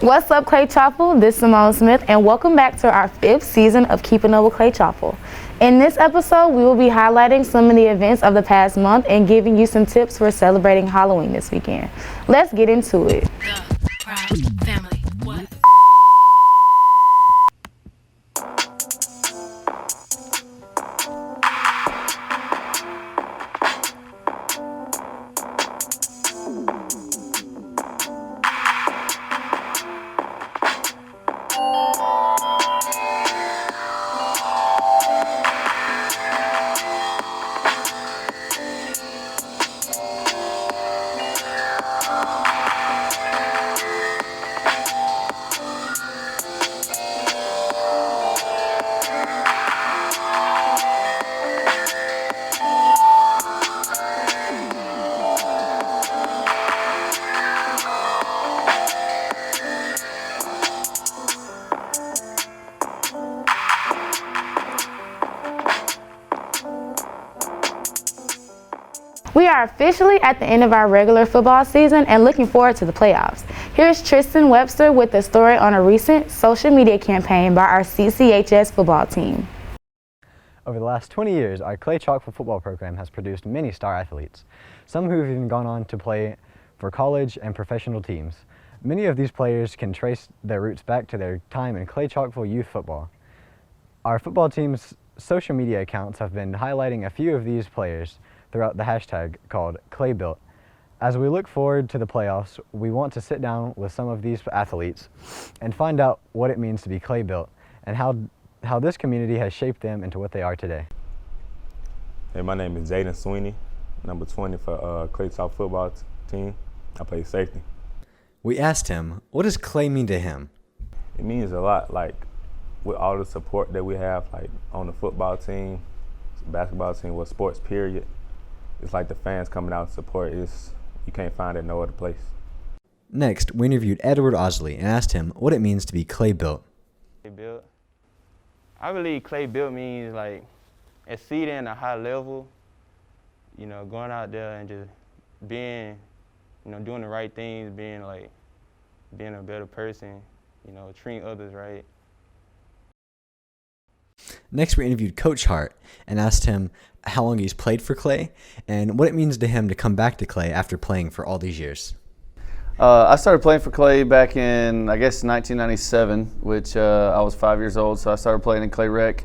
What's up, Clay-Chalkville? This is Simone Smith, and welcome back to our 5th season of Keeping Up with Clay-Chalkville. In this episode, we will be highlighting some of the events of the past month and giving you some tips for celebrating Halloween this weekend. Let's get into it. The Proud Family. What? We are officially at the end of our regular football season and looking forward to the playoffs. Here's Tristan Webster with the story on a recent social media campaign by our CCHS football team. Over the last 20 years, our Clay-Chalkville football program has produced many star athletes, some who have even gone on to play for college and professional teams. Many of these players can trace their roots back to their time in Clay-Chalkville youth football. Our football team's social media accounts have been highlighting a few of these players throughout the hashtag called ClayBuilt. As we look forward to the playoffs, we want to sit down with some of these athletes and find out what it means to be ClayBuilt and how this community has shaped them into what they are today. Hey, my name is Jaden Sweeney, number 20 for Clay-Chalkville football team. I play safety. We asked him, what does Clay mean to him? It means a lot, like with all the support that we have, like on the football team, basketball team, with sports period. It's like the fans coming out and support. You can't find it no other place. Next, we interviewed Edward Osley and asked him what it means to be Clay-Built. Clay-Built. I believe Clay-Built means like exceeding a high level, going out there and just being, doing the right things, being a better person, treating others right. Next, we interviewed Coach Hart and asked him how long he's played for Clay and what it means to him to come back to Clay after playing for all these years. I started playing for Clay back in, 1997, which I was 5 years old, so I started playing in Clay Rec,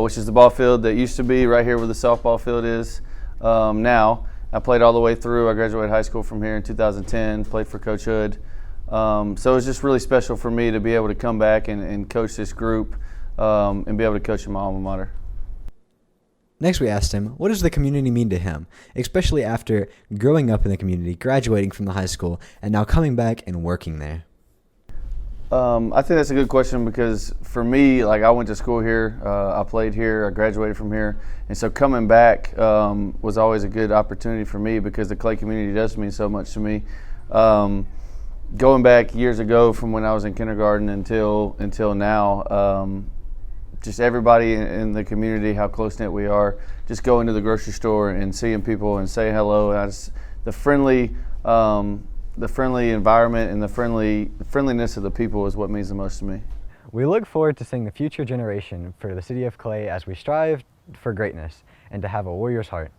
which is the ball field that used to be right here where the softball field is now. I played all the way through. I graduated high school from here in 2010, played for Coach Hood. So it was just really special for me to be able to come back and coach this group and be able to coach in my alma mater. Next, we asked him, what does the community mean to him, especially after growing up in the community, graduating from the high school, and now coming back and working there? I think that's a good question because for me, I went to school here, I played here, I graduated from here, and so coming back was always a good opportunity for me because the Clay community does mean so much to me. Going back years ago from when I was in kindergarten until now, just everybody in the community, how close-knit we are, just going to the grocery store and seeing people and saying hello. And the friendly environment and the friendliness of the people is what means the most to me. We look forward to seeing the future generation for the city of Clay as we strive for greatness and to have a warrior's heart.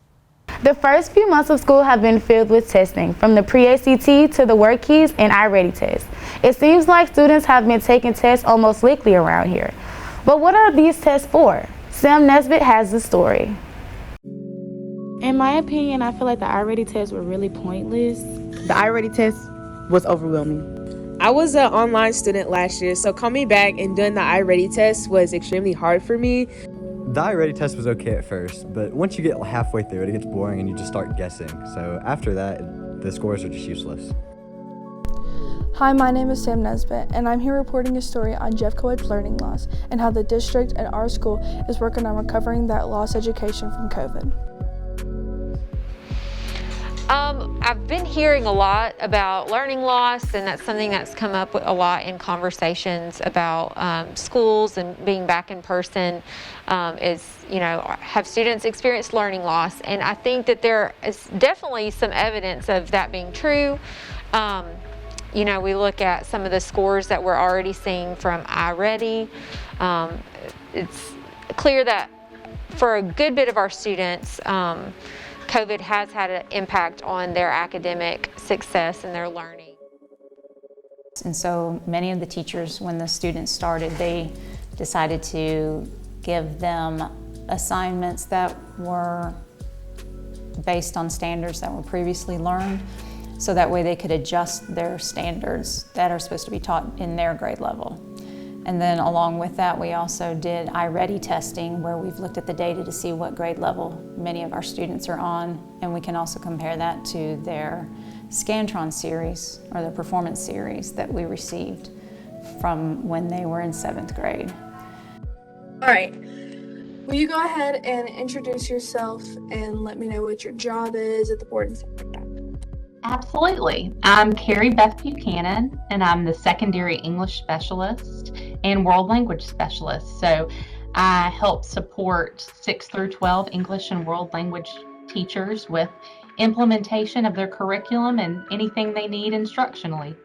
The first few months of school have been filled with testing, from the pre-ACT to the work keys and iReady test. It seems like students have been taking tests almost weekly around here. But what are these tests for? Sam Nesbitt has the story. In my opinion, I feel like the iReady tests were really pointless. The iReady test was overwhelming. I was an online student last year, so coming back and doing the iReady test was extremely hard for me. The iReady test was okay at first, but once you get halfway through it, it gets boring and you just start guessing. So after that, the scores are just useless. Hi, my name is Sam Nesbitt, and I'm here reporting a story on Jeffco learning loss and how the district at our school is working on recovering that lost education from COVID. I've been hearing a lot about learning loss, and that's something that's come up a lot in conversations about schools and being back in person. Have students experienced learning loss? And I think that there is definitely some evidence of that being true. You know, we look at some of the scores that we're already seeing from iReady. It's clear that for a good bit of our students, COVID has had an impact on their academic success and their learning. And so many of the teachers, when the students started, they decided to give them assignments that were based on standards that were previously learned, so that way they could adjust their standards that are supposed to be taught in their grade level. And then along with that, we also did iReady testing, where we've looked at the data to see what grade level many of our students are on, and we can also compare that to their Scantron series, or their performance series that we received from when they were in 7th grade. All right, will you go ahead and introduce yourself and let me know what your job is at the board and stuff like that? Absolutely. I'm Carrie Beth Buchanan, and I'm the secondary English specialist and world language specialist. So I help support 6 through 12 English and world language teachers with implementation of their curriculum and anything they need instructionally.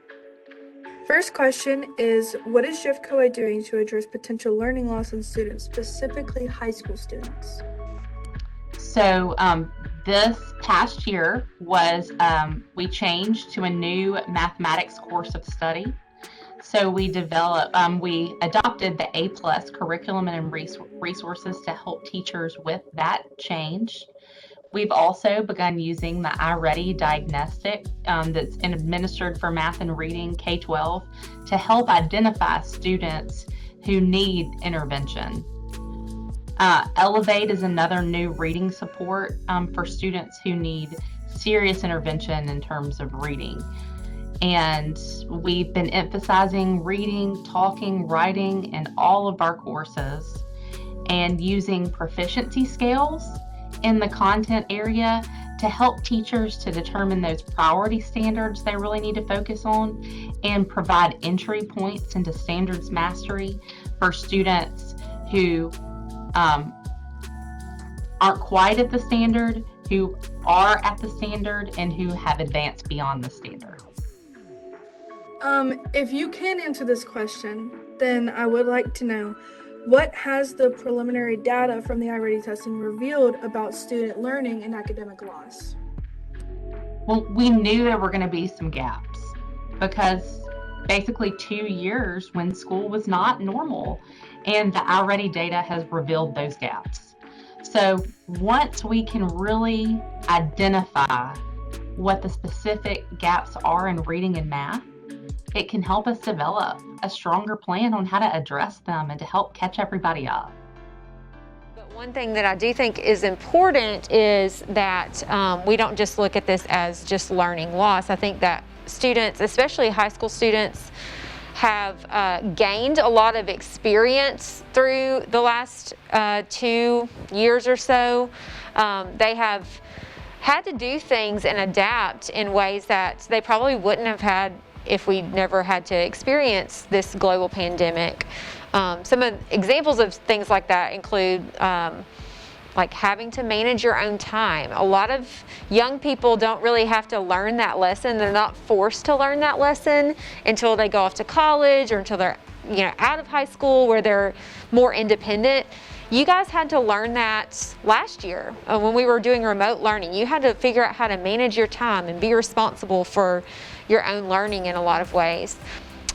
First question is, what is Jeffco doing to address potential learning loss in students, specifically high school students? So this past year was, we changed to a new mathematics course of study. So we adopted the A+ curriculum and resources to help teachers with that change. We've also begun using the iReady diagnostic that's administered for math and reading K-12 to help identify students who need intervention. Elevate is another new reading support for students who need serious intervention in terms of reading. And we've been emphasizing reading, talking, writing in all of our courses, and using proficiency scales in the content area to help teachers to determine those priority standards they really need to focus on, and provide entry points into standards mastery for students who aren't quite at the standard, who are at the standard, and who have advanced beyond the standard. If you can answer this question, then I would like to know, what has the preliminary data from the iReady testing revealed about student learning and academic loss? Well, we knew there were going to be some gaps, because basically 2 years when school was not normal, and the iReady data has revealed those gaps. So once we can really identify what the specific gaps are in reading and math, it can help us develop a stronger plan on how to address them and to help catch everybody up. But one thing that I do think is important is that we don't just look at this as just learning loss. I think that students, especially high school students, have gained a lot of experience through the last 2 years or so. They have had to do things and adapt in ways that they probably wouldn't have had if we never had to experience this global pandemic. Some of examples of things like that include like having to manage your own time. A lot of young people don't really have to learn that lesson. They're not forced to learn that lesson until they go off to college or until they're out of high school, where they're more independent. You guys had to learn that last year when we were doing remote learning. You had to figure out how to manage your time and be responsible for your own learning in a lot of ways.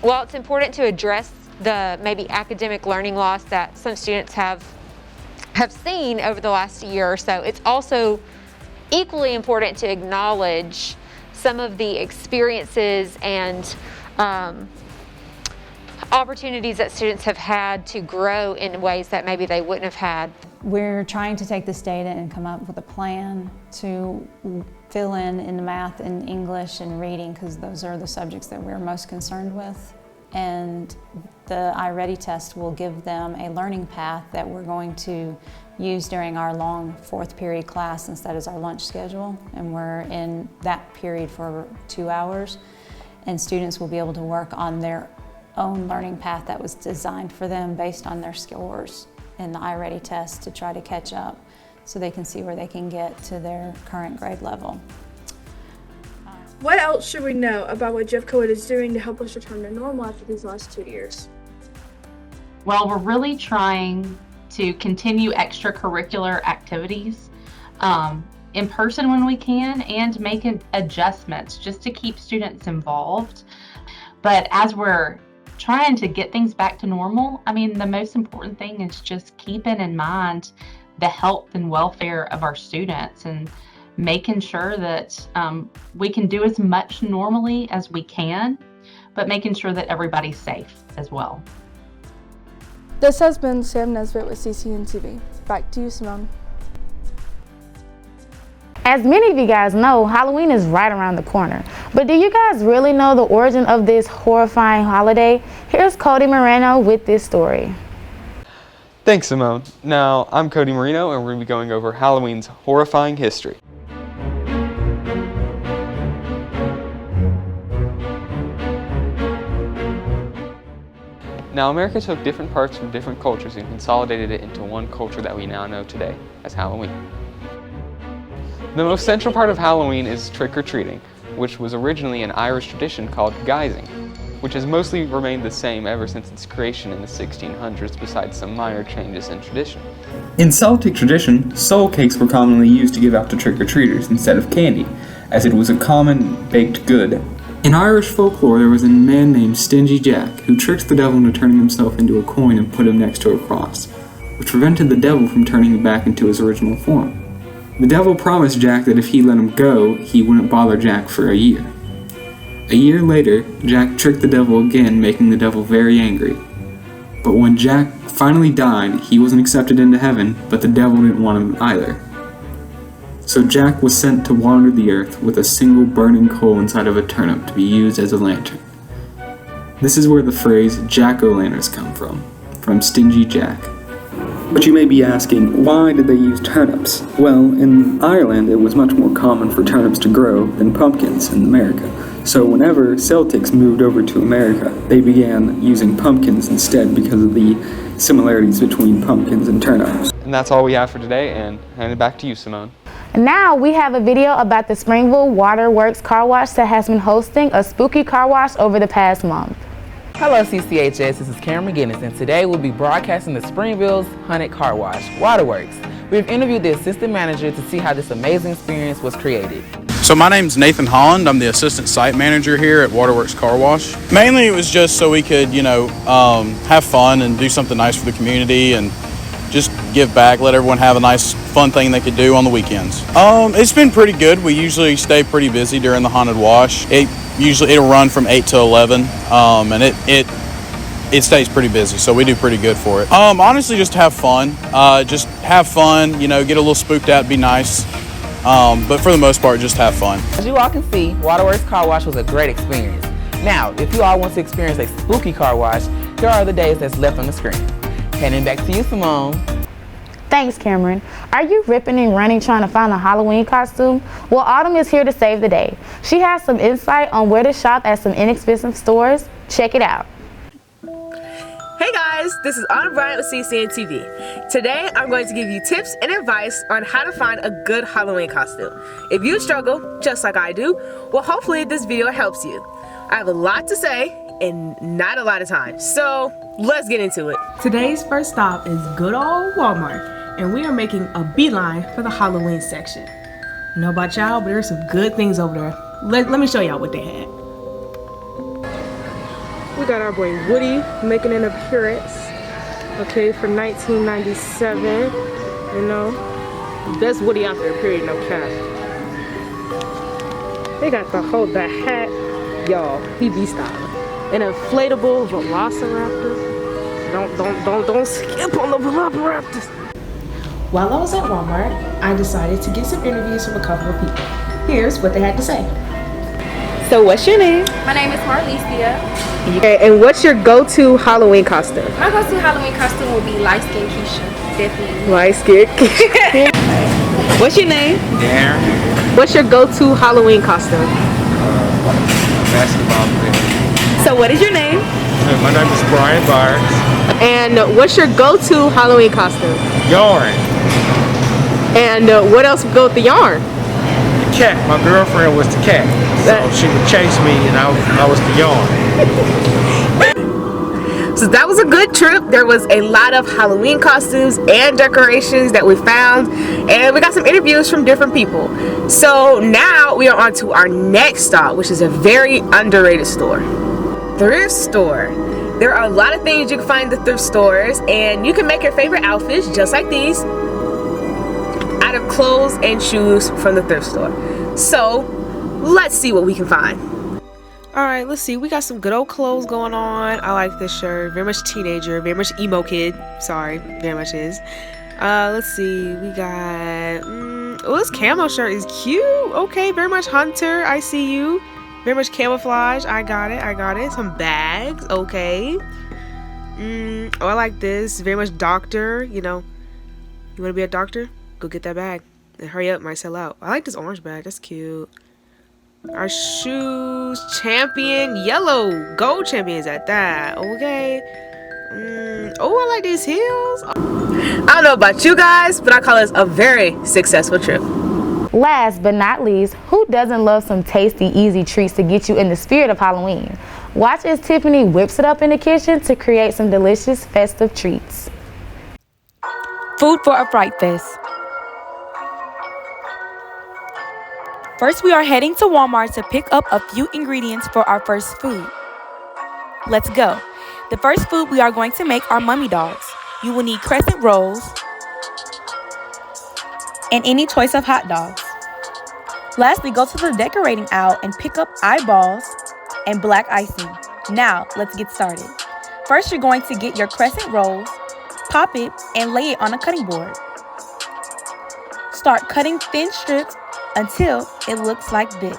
While it's important to address the maybe academic learning loss that some students have seen over the last year or so, it's also equally important to acknowledge some of the experiences and opportunities that students have had to grow in ways that maybe they wouldn't have had. We're trying to take this data and come up with a plan to fill in the math and English and reading, because those are the subjects that we're most concerned with. And the iReady test will give them a learning path that we're going to use during our long 4th period class, since that is our lunch schedule, and we're in that period for 2 hours. And students will be able to work on their own learning path that was designed for them based on their scores in the iReady test to try to catch up, so they can see where they can get to their current grade level. What else should we know about what Jeffco is doing to help us return to normal after these last 2 years? Well, we're really trying to continue extracurricular activities in person when we can, and make adjustments just to keep students involved. But as we're trying to get things back to normal, I mean, the most important thing is just keeping in mind the health and welfare of our students, and making sure that we can do as much normally as we can, but making sure that everybody's safe as well. This has been Sam Nesbitt with CCN TV. Back to you, Simone. As many of you guys know, Halloween is right around the corner. But do you guys really know the origin of this horrifying holiday? Here's Cody Moreno with this story. Thanks, Simone. Now, I'm Cody Moreno, and we're going to be going over Halloween's horrifying history. Now, America took different parts from different cultures and consolidated it into one culture that we now know today as Halloween. The most central part of Halloween is trick-or-treating, which was originally an Irish tradition called guising, which has mostly remained the same ever since its creation in the 1600s, besides some minor changes in tradition. In Celtic tradition, soul cakes were commonly used to give out to trick-or-treaters instead of candy, as it was a common baked good. In Irish folklore, there was a man named Stingy Jack who tricked the devil into turning himself into a coin and put him next to a cross, which prevented the devil from turning him back into his original form. The devil promised Jack that if he let him go, he wouldn't bother Jack for a year. A year later, Jack tricked the devil again, making the devil very angry. But when Jack finally died, he wasn't accepted into heaven, but the devil didn't want him either. So Jack was sent to wander the earth with a single burning coal inside of a turnip to be used as a lantern. This is where the phrase jack-o'-lanterns come from Stingy Jack. But you may be asking, why did they use turnips? Well, in Ireland, it was much more common for turnips to grow than pumpkins in America. So whenever Celtics moved over to America, they began using pumpkins instead because of the similarities between pumpkins and turnips. And that's all we have for today, and hand it back to you, Simone. Now we have a video about the Springville Waterworks Car Wash that has been hosting a spooky car wash over the past month. Hello CCHS, this is Cameron McGinnis, and today we'll be broadcasting the Springville's Haunted Car Wash, Waterworks. We've interviewed the assistant manager to see how this amazing experience was created. So my name's Nathan Holland. I'm the assistant site manager here at Waterworks Car Wash. Mainly it was just so we could, have fun and do something nice for the community and just give back, let everyone have a nice fun thing they could do on the weekends. It's been pretty good. We usually stay pretty busy during the haunted wash. It'll run from 8 to 11, and it stays pretty busy, so we do pretty good for it. Honestly, just have fun. Just have fun, get a little spooked out, be nice. But for the most part, just have fun. As you all can see, Waterworks Car Wash was a great experience. Now, if you all want to experience a spooky car wash, here are the days that's left on the screen. Handing back to you, Simone. Thanks, Cameron. Are you ripping and running trying to find a Halloween costume? Well, Autumn is here to save the day. She has some insight on where to shop at some inexpensive stores. Check it out. Hey guys, this is Autumn Bryant with CCN TV. Today I'm going to give you tips and advice on how to find a good Halloween costume. If you struggle, just like I do, well hopefully this video helps you. I have a lot to say and not a lot of time, so let's get into it. Today's first stop is good old Walmart, and we are making a beeline for the Halloween section. I don't know about y'all, but there's some good things over there. Let me show y'all what they had. We got our boy Woody making an appearance, okay, for 1997, best Woody out there, period, no cap. They got the hat, y'all, he be styling. An inflatable velociraptor. Don't skip on the velociraptors. While I was at Walmart, I decided to get some interviews from a couple of people. Here's what they had to say. So what's your name? My name is Marlicia. Okay, and what's your go-to Halloween costume? My go-to Halloween costume will be light skin Keisha, definitely. Light skin. What's your name? Darren. What's your go-to Halloween costume? Basketball player. So what is your name? My name is Brian Byers. And what's your go-to Halloween costume? Yarn. And what else would go with the yarn? cat. My girlfriend was the cat. So she would chase me and I was the yarn. So that was a good trip. There was a lot of Halloween costumes and decorations that we found, and we got some interviews from different people. So now we are on to our next stop, which is a very underrated store. Thrift Store. There are a lot of things you can find in the thrift stores, and you can make your favorite outfits just like these out of clothes and shoes from the thrift store. So let's see what we can find. Alright, let's see. We got some good old clothes going on. I like this shirt. Very much teenager. Very much emo kid. Sorry. Very much is. Let's see. We got... oh, this camo shirt is cute. Okay, very much hunter. I see you. Very much camouflage. I got it. Some bags. Okay. Oh, I like this. Very much doctor. You know. You want to be a doctor? Go get that bag. And hurry up. Might sell out. I like this orange bag. That's cute. Our shoes, champion, yellow, gold champions at that. Okay. Oh, I like these heels. I don't know about you guys, but I call this a very successful trip. Last but not least, who doesn't love some tasty, easy treats to get you in the spirit of Halloween? Watch as Tiffany whips it up in the kitchen to create some delicious festive treats. Food for a Fright Fest. First, we are heading to Walmart to pick up a few ingredients for our first food. Let's go. The first food we are going to make are mummy dogs. You will need crescent rolls and any choice of hot dogs. Lastly, go to the decorating aisle and pick up eyeballs and black icing. Now, let's get started. First, you're going to get your crescent rolls, pop it, and lay it on a cutting board. Start cutting thin strips until it looks like this.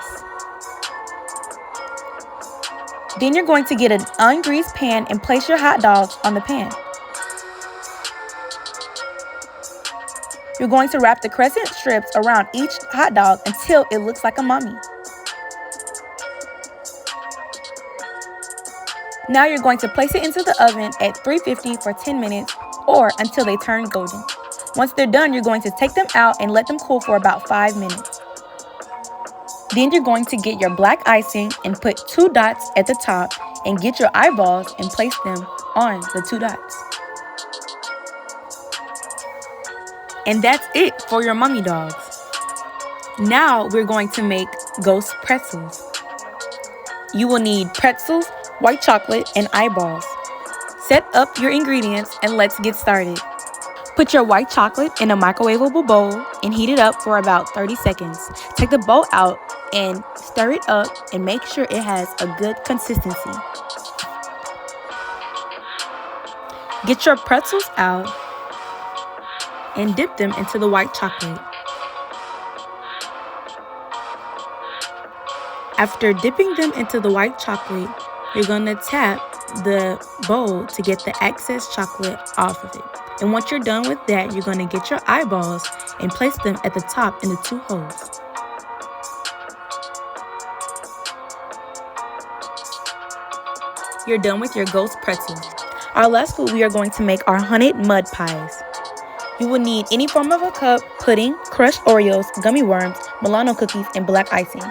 Then you're going to get an ungreased pan and place your hot dogs on the pan. You're going to wrap the crescent strips around each hot dog until it looks like a mummy. Now you're going to place it into the oven at 350 for 10 minutes or until they turn golden. Once they're done, you're going to take them out and let them cool for about 5 minutes. Then you're going to get your black icing and put 2 dots at the top and get your eyeballs and place them on the 2 dots. And that's it for your mummy dogs. Now we're going to make ghost pretzels. You will need pretzels, white chocolate, and eyeballs. Set up your ingredients and let's get started. Put your white chocolate in a microwavable bowl and heat it up for about 30 seconds. Take the bowl out and stir it up and make sure it has a good consistency. Get your pretzels out and dip them into the white chocolate. After dipping them into the white chocolate, you're going to tap the bowl to get the excess chocolate off of it. And once you're done with that, you're going to get your eyeballs and place them at the top in the 2 holes. You're done with your ghost pretzels. Our last food, we are going to make our haunted mud pies. You will need any form of a cup, pudding, crushed Oreos, gummy worms, Milano cookies, and black icing.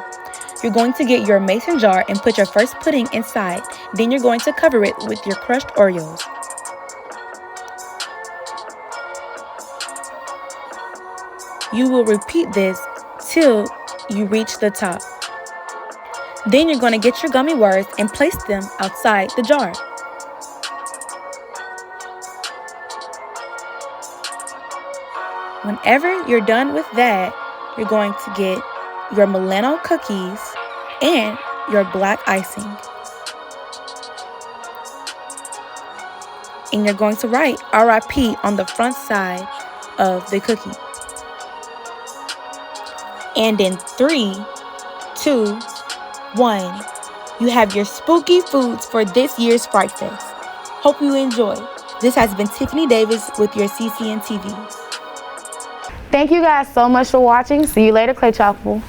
You're going to get your mason jar and put your first pudding inside. Then you're going to cover it with your crushed Oreos. You will repeat this till you reach the top. Then you're going to get your gummy worms and place them outside the jar. Whenever you're done with that, you're going to get your Milano cookies and your black icing. And you're going to write RIP on the front side of the cookie. And in 3, 2, 1, you have your spooky foods for this year's Fright Fest. Hope you enjoy. This has been Tiffany Davis with your CCN TV. Thank you guys so much for watching. See you later, Clay-Chalkville.